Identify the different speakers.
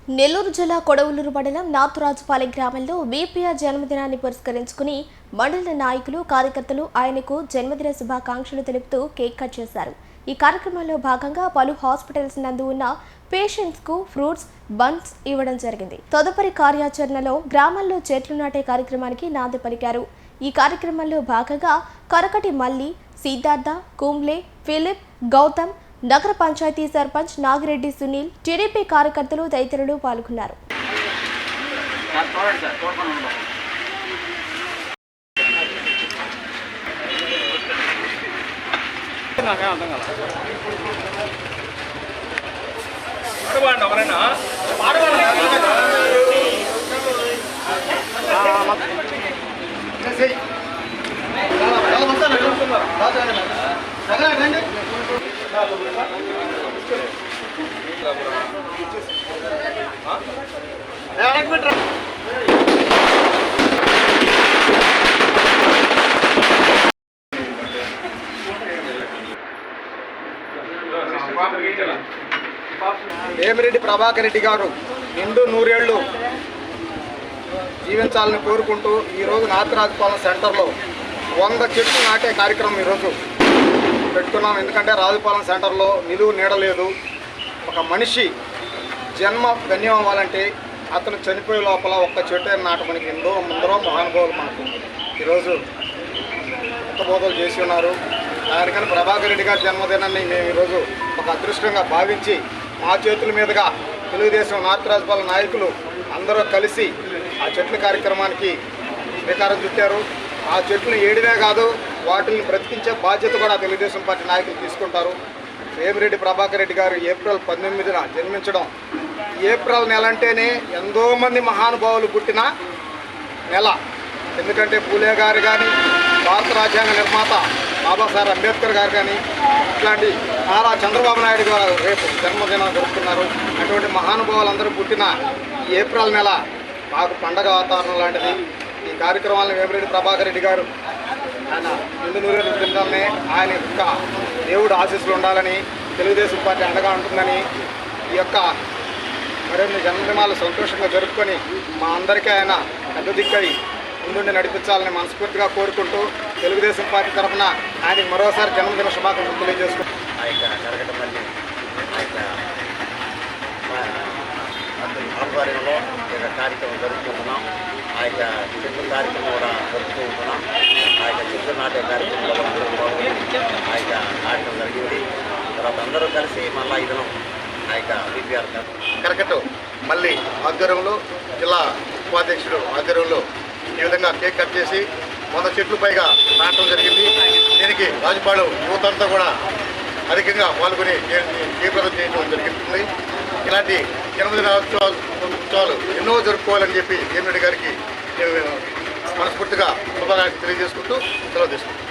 Speaker 1: నెల్లూరు జిల్లా కొడవలూరు మండలం నాతురాజుపాలెం గ్రామంలో వీపీఆర్ జన్మదినాన్ని పురస్కరించుకుని మండల నాయకులు కార్యకర్తలు ఆయనకు జన్మదిన శుభాకాంక్షలు తెలుపుతూ కేక్ కట్ చేశారు. ఈ కార్యక్రమంలో భాగంగా పలు హాస్పిటల్స్ నందు ఉన్న పేషెంట్స్ కు ఫ్రూట్స్ బన్స్ ఇవ్వడం జరిగింది. తదుపరి కార్యాచరణలో గ్రామంలో చెట్లు నాటే కార్యక్రమానికి నాంది పలికారు. ఈ కార్యక్రమంలో భాగంగా కరకటి మల్లి, సిద్ధార్థ, కుంబ్లే, ఫిలిప్, గౌతమ్, నగర పంచాయతీ సర్పంచ్ నాగిరెడ్డి సునీల్, టీడీపీ కార్యకర్తలు తదితరులు పాల్గొన్నారు.
Speaker 2: వేమిరెడ్డి ప్రభాకర్ రెడ్డి గారు నిండు 100 ఏళ్ళు జీవించాలని కోరుకుంటూ ఈరోజు నాతురాజుపాలెం సెంటర్లో 100 చెట్లు నాటే కార్యక్రమం ఈరోజు పెట్టుకున్నాం. ఎందుకంటే రాజుపాలెం సెంటర్లో నిలువు నీడలేదు. ఒక మనిషి జన్మ ధన్యం అవ్వాలంటే అతను చనిపోయే లోపల ఒక్క చెట్టు నాటమనికి ఎందరో మహానుభావులు మనకు ఈరోజు బోధలు చేసి ఉన్నారు. దానికని ప్రభాకర్ రెడ్డి గారి జన్మదినాన్ని మేము ఈరోజు ఒక అదృష్టంగా భావించి మా చేతుల మీదుగా తెలుగుదేశం నాతురాజుపాలెం నాయకులు అందరూ కలిసి ఆ చెట్ల కార్యక్రమానికి శ్రీకారం చుట్టారు. ఆ చెట్లను ఏడినే కాదు, వాటిని బ్రతికించే బాధ్యత కూడా తెలుగుదేశం పార్టీ నాయకులు తీసుకుంటారు. వేమిరెడ్డి ప్రభాకర్ రెడ్డి గారు ఏప్రిల్ 19న జన్మించడం, ఏప్రిల్ నెల అంటేనే ఎంతోమంది మహానుభావులు పుట్టిన నెల. ఎందుకంటే పూలే గారు కానీ, భారత రాజ్యాంగ నిర్మాత బాబాసాహెబ్ అంబేద్కర్ గారు కానీ, ఇట్లాంటి నారా చంద్రబాబు నాయుడు గారు రేపు జన్మదినం జరుపుతున్నారు. అటువంటి మహానుభావులందరూ పుట్టిన ఈ ఏప్రిల్ నెల మాకు పండగ వాతావరణం లాంటిది. ఈ కార్యక్రమాలను వేమిరెడ్డి ప్రభాకర్ రెడ్డి గారు ఆయన నిండు 100 ఏళ్ళు తింటాలని, ఆయన యొక్క దేవుడు ఆశీస్సులు ఉండాలని, తెలుగుదేశం పార్టీ అండగా ఉంటుందని, ఈ యొక్క మరిన్ని జన్మదినాలు సంతోషంగా జరుపుకొని మా అందరికీ ఆయన పెద్ద దిక్కై ముందుండి నడిపించాలని మనస్ఫూర్తిగా కోరుకుంటూ తెలుగుదేశం పార్టీ తరఫున ఆయనకి మరోసారి జన్మదిన శుభాకాంక్షలు తెలియజేసుకుంటాం.
Speaker 3: ఆధ్వర్యంలో ఇక కార్యక్రమం జరుపుకుంటున్నాం. ఆ యొక్క చెట్టు కార్యక్రమం కూడా జరుపుతూ ఉంటున్నాం. ఆ యొక్క చెట్టు నాటే కార్యక్రమంలో ఆ యొక్క నాటడం జరిగింది. తర్వాత అందరూ కలిసి మళ్ళీ ఈ దినం ఆ యొక్క బీపీఆర్
Speaker 2: కరకట్టు మళ్ళీ ఆధ్వర్యంలో జిల్లా ఉపాధ్యక్షుడు ఆధ్వర్యంలో ఈ విధంగా కేక్ కట్ చేసి 100 చెట్లు పైగా నాటడం జరిగింది. దీనికి రాజుపాలెం యువత అంతా కూడా అధికంగా పాల్గొని జయప్రదం చేయడం జరుగుతుంది. ఇలాంటి జన్మదిన ఉత్సవాలు ఎన్నో జరుపుకోవాలని చెప్పి వేమిరెడ్డి గారికి మనస్ఫూర్తిగా శుభాకాంక్షలు తెలియజేసుకుంటూ సెలవు తీసుకుంటాం.